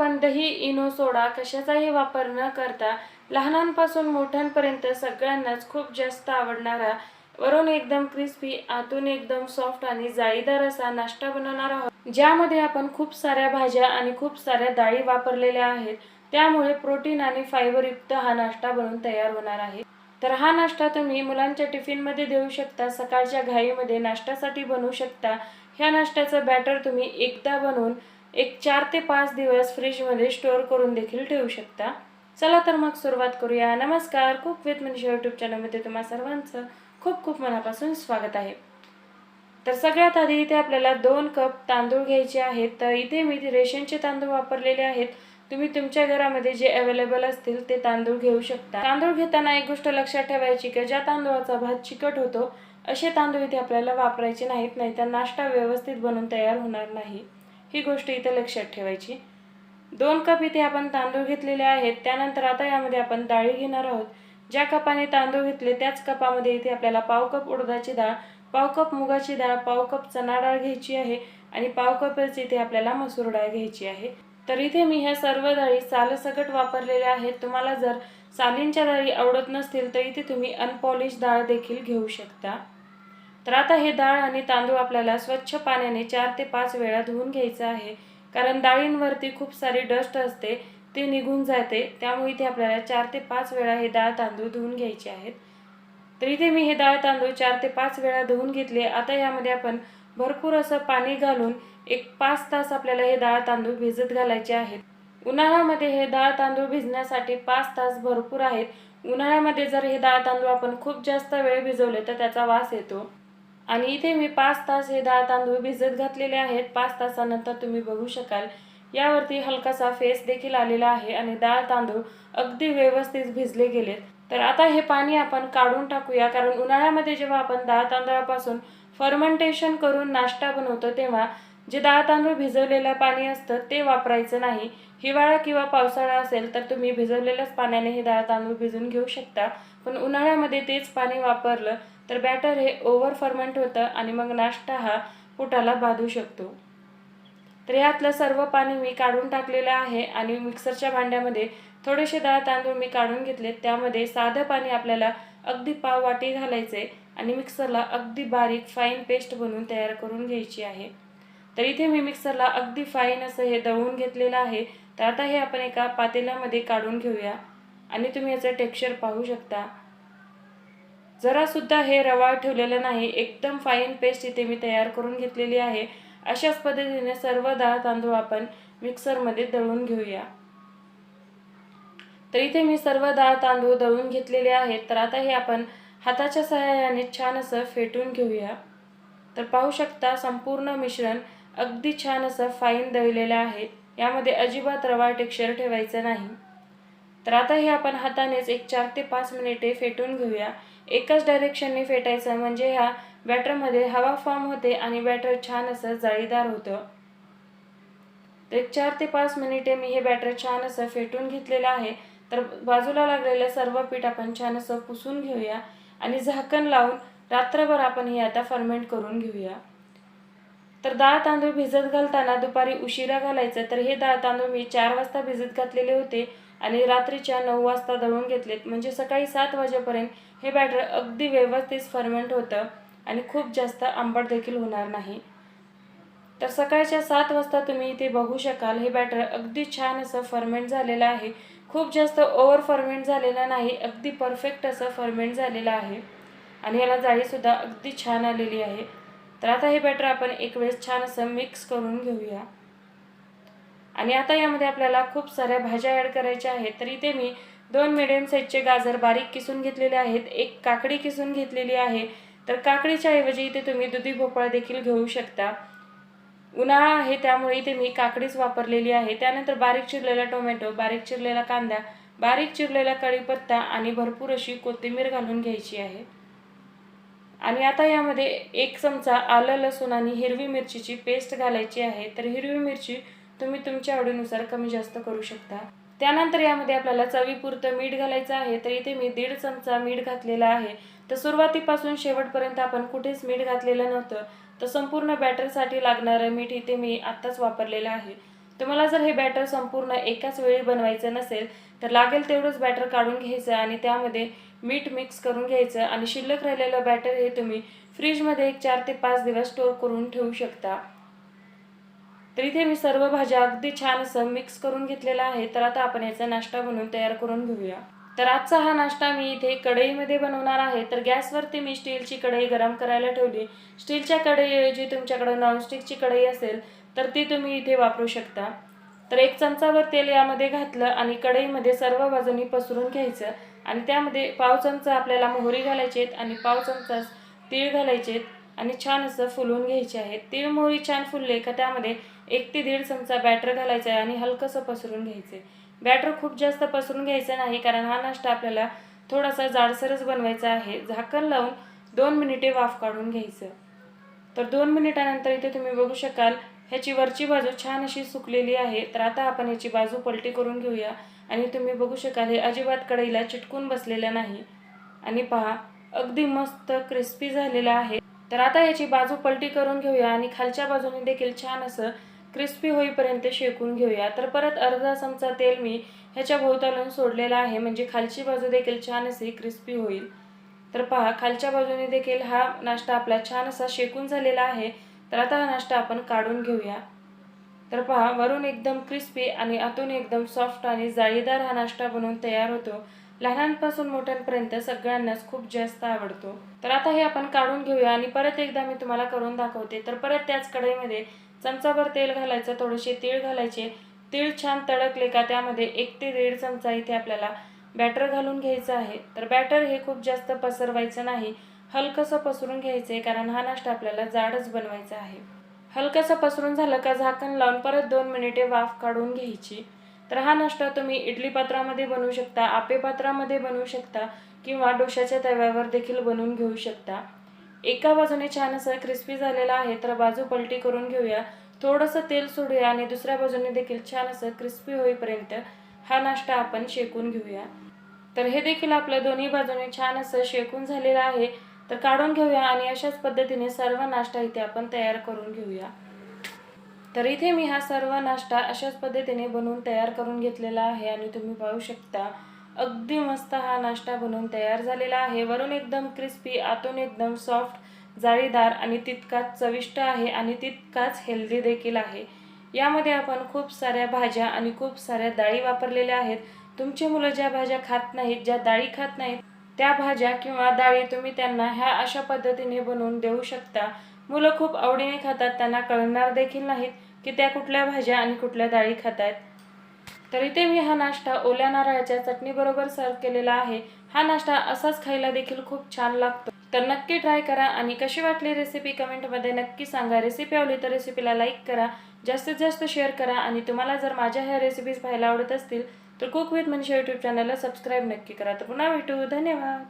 आपण दही, इनो, सोडा कशाचाही वापर न करता लहानांपासून मोठ्यांपर्यंत सगळ्यांनाच खूप जास्त आवडणारा, वरून एकदम क्रिस्पी, आतून एकदम सॉफ्ट आणि जाळीदार असा नाश्ता बनवणार आहोत, ज्यामध्ये आपण खूप साऱ्या भाज्या आणि खूप साऱ्या डाळी वापरलेल्या आहेत। त्यामुळे प्रोटीन आणि फायबर युक्त हा नाश्ता बनवून तयार होणार आहे। तर हा नाश्ता तुम्ही मुलांच्या टिफिनमध्ये देऊ शकता, सकाळच्या घाईमध्ये नाश्त्यासाठी बनवू शकता। ह्या नाश्त्याचं बॅटर तुम्ही एकदा बनवून एक 4 ते 5 दिवस फ्रीजमध्ये स्टोअर करून देखील ठेवू शकता। चला तर मग सुरुवात करूया। नमस्कार, कुक विथ मनीषा यूट्यूब चॅनलमध्ये तुम्हा सर्वांचं खूप खूप मनापासून स्वागत आहे। तर सगळ्यात आधी इथे आपल्याला 2 कप तांदूळ घ्यायचे आहेत। तर इथे मी रेशनचे तांदूळ वापरलेले आहेत। तुम्ही तुमच्या घरामध्ये जे अवेलेबल असतील ते तांदूळ घेऊ शकता। तांदूळ घेताना एक गोष्ट लक्षात ठेवायची की ज्या तांदूळाचा भात चिकट होतो असे तांदूळ इथे आपल्याला वापरायचे नाहीत, नाहीतर नाश्ता व्यवस्थित बनून तयार होणार नाही। ही गोष्ट इथे लक्षात ठेवायची। 2 कप इथे आपण तांदूळ घेतलेले आहेत। त्यानंतर आता यामध्ये आपण डाळी घेणार आहोत। ज्या कपाने तांदूळ घेतले त्याच कपामध्ये इथे आपल्याला पाव कप उडदाची डाळ, पाव कप मुगाची डाळ, पाव कप चणा डाळ घ्यायची आहे आणि पाव कपच इथे आपल्याला मसूर डाळ घ्यायची आहे। तर इथे मी ह्या सर्व डाळी सालसकट वापरलेल्या आहेत। तुम्हाला जर सालींच्या डाळी आवडत नसतील तर इथे तुम्ही अनपॉलिश डाळ देखील घेऊ शकता। तर आता हे डाळ आणि तांदूळ आपल्याला स्वच्छ पाण्याने 4 ते 5 वेळा धुवून घ्यायचं आहे, कारण डाळींवरती खूप सारी डस्ट असते, ते निघून जाते। त्यामुळे इथे आपल्याला 4 ते 5 वेळा हे डाळ तांदूळ धुवून घ्यायचे आहेत। तर इथे मी हे डाळ तांदूळ 4 ते 5 वेळा धुवून घेतले। आता यामध्ये आपण भरपूर असं पाणी घालून एक 5 तास आपल्याला हे डाळ तांदूळ भिजत घालायचे आहेत। उन्हाळ्यामध्ये हे डाळ तांदूळ भिजण्यासाठी 5 तास भरपूर आहेत। उन्हाळ्यामध्ये जर हे डाळ तांदूळ आपण खूप जास्त वेळ भिजवले तर त्याचा वास येतो। आणि इथे मी 5 तास हे डाळ तांदूळ भिजत घातलेले आहेत। 5 तासानंतर तुम्ही बघू शकाल यावरती हलकासा फेस देखील आलेला आहे आणि डाळ तांदूळ अगदी व्यवस्थित भिजले गेलेत। तर आता हे पाणी आपण काढून टाकूया, कारण उन्हाळ्यामध्ये जेव्हा आपण डाळ तांदळापासून फर्मेंटेशन करून नाश्ता बनवतो तेव्हा जे डाळ तांदूळ भिजवलेलं पाणी असतं ते वापरायचं नाही। हिवाळा किंवा पावसाळा असेल तर तुम्ही भिजवलेल्याच पाण्याने हे डाळ तांदूळ भिजवून घेऊ शकता, पण उन्हाळ्यामध्ये तेच पाणी वापरलं तर बॅटर हे ओव्हर फर्मेंट होतं आणि मग नाश्ता हा पोटाला बाधू शकतो। तर यातलं सर्व पाणी मी काढून टाकलेलं आहे आणि मिक्सरच्या भांड्यामध्ये थोडेसे डाळ तांदूळ मी काढून घेतले। त्यामध्ये साधं पाणी आपल्याला अगदी पाव वाटी घालायचे आणि मिक्सरला अगदी बारीक फाईन पेस्ट बनवून तयार करून घ्यायची आहे। तर इथे मी मिक्सरला अगदी फाईन असं हे दळून घेतलेलं आहे। तर आता हे आपण एका पातेल्यामध्ये काढून घेऊया आणि तुम्ही याचं टेक्स्चर पाहू शकता। जरा सुद्धा हे रवाळ ठेवलेलं नाही, एकदम फाईन पेस्ट इथे मी तयार करून घेतलेली आहे। अशाच पद्धतीने सर्व डाळ तांदूळ आपण मिक्सरमध्ये दळून घेऊया। तर इथे मी सर्व डाळ तांदूळ दळून घेतलेले आहेत। तर आता हे आपण हाताच्या सहाय्याने छान असं फेटून घेऊया। तर पाहू शकता संपूर्ण मिश्रण अगदी छान असं फाईन दळलेलं आहे। यामध्ये अजिबात रवाळ टेक्स्चर ठेवायचं नाही। तर आता हे आपण हातानेच एक 4 ते 5 मिनिटे फेटून घेऊया। एकाच डायरेक्शनने फेटायचं, म्हणजे ह्या बॅटरमध्ये हवा फॉर्म होते आणि बॅटर छान असं जाळीदार होतं। तर 4 ते 5 मिनिटे मी हे बॅटर छान असं फेटून घेतलेलं आहे। तर बाजूला लागलेलं सर्व पीठ आपण छान असं पुसून घेऊया आणि झाकण लावून रात्रभर आपण हे आता फर्मेंट करून घेऊया। तर डाळ तांदूळ भिजत घालताना दुपारी उशिरा घालायचं। तर हे डाळ तांदूळ मी 4 वाजता भिजत घातलेले होते आणि रात्रीच्या 9 वाजता दळून घेतलेत, म्हणजे सकाळी 7 वाजेपर्यंत हे बॅटर अगदी व्यवस्थित फर्मेंट होतं आणि खूप जास्त आंबट देखील होणार नाही। तर सकाळच्या 7 वाजता तुम्ही इथे बघू शकाल हे बॅटर अगदी छान असं फर्मेंट झालेलं आहे। खूप जास्त ओव्हर फर्मेंट झालेलं नाही, अगदी परफेक्ट असं फर्मेंट झालेलं आहे आणि याला जाळीसुद्धा अगदी छान आलेली आहे। तर आता हे बॅटर आपण एक वेळेस छान असं मिक्स करून घेऊया आणि आता यामध्ये आपल्याला खूप साऱ्या भाज्या ॲड करायच्या आहेत। तर इथे मी 2 मीडियम साईजचे गाजर बारीक किसून घेतलेले आहेत, एक काकडी किसून घेतलेली आहे। तर काकडीच्या ऐवजी इथे तुम्ही दुधी भोपळा देखील घेऊ शकता। उन्हाळा आहे त्यामुळे इथे मी काकडीच वापरलेली आहे। त्यानंतर बारीक चिरलेला टोमॅटो, बारीक चिरलेला कांदा, बारीक चिरलेला कढीपत्ता आणि भरपूर अशी कोथिंबीर घालून घ्यायची आहे। आणि आता यामध्ये 1 चमचा आलं, लसूण आणि हिरवी मिरचीची पेस्ट घालायची आहे। तर हिरवी मिरची तुम्ही तुमच्या आवडीनुसार कमी जास्त करू शकता। त्यानंतर यामध्ये आपल्याला चवीपुरतं मीठ घालायचं आहे। तर इथे मी 1.5 चमचा मीठ घातलेला आहे। तर सुरुवातीपासून शेवटपर्यंत आपण कुठेच मीठ घातलेलं नव्हतं, तर संपूर्ण बॅटरसाठी लागणारं मीठ इथे मी आत्ताच वापरलेलं आहे। तुम्हाला जर हे बॅटर संपूर्ण एकाच वेळी बनवायचं नसेल तर लागेल तेवढंच बॅटर काढून घ्यायचं आणि त्यामध्ये मीठ मिक्स करून घ्यायचं आणि शिल्लक राहिलेलं बॅटर हे तुम्ही फ्रीजमध्ये 4 ते 5 दिवस स्टोर करून ठेवू शकता। तर इथे मी सर्व भाज्या अगदी छान असं मिक्स करून घेतलेला आहे। तर आता आपण याचा नाश्ता बनवून तयार करून घेऊया। तर आजचा हा नाश्ता मी इथे कढईमध्ये बनवणार आहे। तर गॅसवरती मी स्टीलची कढई गरम करायला ठेवली। स्टीलच्या कढईऐवजी तुमच्याकडे नॉनस्टिकची कढई असेल तर ती तुम्ही इथे वापरू शकता। तर 1 चमचाभर तेल यामध्ये घातलं आणि कढईमध्ये सर्व बाजूंनी पसरून घ्यायचं आणि त्यामध्ये पाव चमचा आपल्याला मोहरी घालायची आहे आणि पाव चमचा तीळ घालायचे आहेत आणि छान असं फुलवून घ्यायचे आहे। तीळ मोहरी छान फुलले का त्यामध्ये 1 ते 1.5 चमचा बॅटर घालायचं आहे आणि हलकंसं पसरून घ्यायचं आहे। बॅटर खूप जास्त पसरून घ्यायचं नाही कारण हा नाश्ता आपल्याला थोडासा जाडसरच बनवायचा आहे। झाकण लावून 2 मिनिटे वाफ काढून घ्यायचं। तर 2 मिनिटानंतर इथे तुम्ही बघू शकाल ह्याची वरची बाजू छान अशी सुकलेली आहे। तर आता आपण ह्याची बाजू पलटी करून घेऊया आणि तुम्ही बघू शकाल हे अजिबात कढईला चिटकून बसलेलं नाही आणि पहा अगदी मस्त क्रिस्पी झालेला आहे। तर आता याची बाजू पलटी करून घेऊया आणि खालच्या बाजूने देखील छान असं क्रिस्पी होईपर्यंत शेकून घेऊया। तर परत अर्धा चमचा तेल मी ह्याच्या भोवतालून सोडलेला आहे म्हणजे खालची बाजू देखील छान अशी क्रिस्पी होईल। तर पहा खालच्या बाजूने देखील हा नाश्ता आपला छान असा शेकून झालेला आहे। तर आता हा नाश्ता आपण काढून घेऊया। तर पहा वरून एकदम क्रिस्पी आणि आतून एकदम सॉफ्ट आणि जाळीदार हा नाश्ता बनवून तयार होतो। लहानांपासून मोठ्यांपर्यंत सगळ्यांनाच खूप जास्त आवडतो। तर आता हे आपण काढून घेऊया आणि परत एकदा मी तुम्हाला करून दाखवते। तर परत त्याच कढईमध्ये चमचाभर तेल घालायचं, थोडेसे तीळ घालायचे। तीळ छान तडकले का त्यामध्ये 1 ते 1.5 चमचा इथे आपल्याला बॅटर घालून घ्यायचं आहे। तर बॅटर हे खूप जास्त पसरवायचं नाही, हलकंसं पसरून घ्यायचं कारण हा नाश्ता आपल्याला जाडच बनवायचा आहे। हलकंसं पसरून झालं का झाकण लावून परत 2 मिनिटे वाफ काढून घ्यायची। तर हा नाश्ता तुम्ही इडली पात्रामध्ये बनवू शकता, आप्पे पात्रामध्ये बनवू शकता किंवा डोशाच्या तव्यावर देखील बनवून घेऊ शकता। एका बाजूने छान असं क्रिस्पी झालेला आहे तर बाजू पलटी करून घेऊया, थोडंसं तेल सोडूया आणि दुसऱ्या बाजूने देखील छान असं क्रिस्पी होईपर्यंत हा नाश्ता आपण शेकून घेऊया। तर हे देखील आपलं दोन्ही बाजूने छान असं शेकून झालेलं आहे। तर काढून घेऊया आणि अशाच पद्धतीने सर्व नाश्ता इथे आपण तयार करून घेऊया। तर इथे मी हा सर्व नाश्ता अशाच पद्धतीने बनवून तयार करून घेतलेला आहे आणि तुम्ही पाहू शकता अगदी मस्त हा नाश्ता बनवून तयार झालेला आहे। वरून एकदम क्रिस्पी, आतून एकदम सॉफ्ट, जाळीदार आणि तितकाच चविष्ट आहे आणि तितकाच हेल्दी देखील आहे। यामध्ये आपण खूप साऱ्या भाज्या आणि खूप साऱ्या डाळी वापरलेल्या आहेत। तुमची मुलं ज्या भाज्या खात नाहीत, ज्या डाळी खात नाहीत, त्या भाज्या किंवा डाळी तुम्ही त्यांना ह्या अशा पद्धतीने बनवून देऊ शकता। मुलं खूप आवडीने खातात, त्यांना कळणार देखील नाहीत की त्या कुठल्या भाज्या आणि कुठल्या डाळी खातायत। तर इथे मी हा नाश्ता ओल्या नारळाच्या चटणीबरोबर सर्व केलेला आहे। हा नाश्ता असाच खायला देखील खूप छान लागतो। तर नक्की ट्राय करा आणि कशी वाटली रेसिपी कमेंटमध्ये नक्की सांगा। रेसिपी आवडली तर रेसिपीला लाईक करा, जास्तीत जास्त शेअर करा आणि तुम्हाला जर माझ्या ह्या रेसिपीज पाहायला आवडत असतील तर कुक विथ मनीषा यूट्यूब चॅनलला सबस्क्राईब नक्की करा। तर पुन्हा भेटू, धन्यवाद।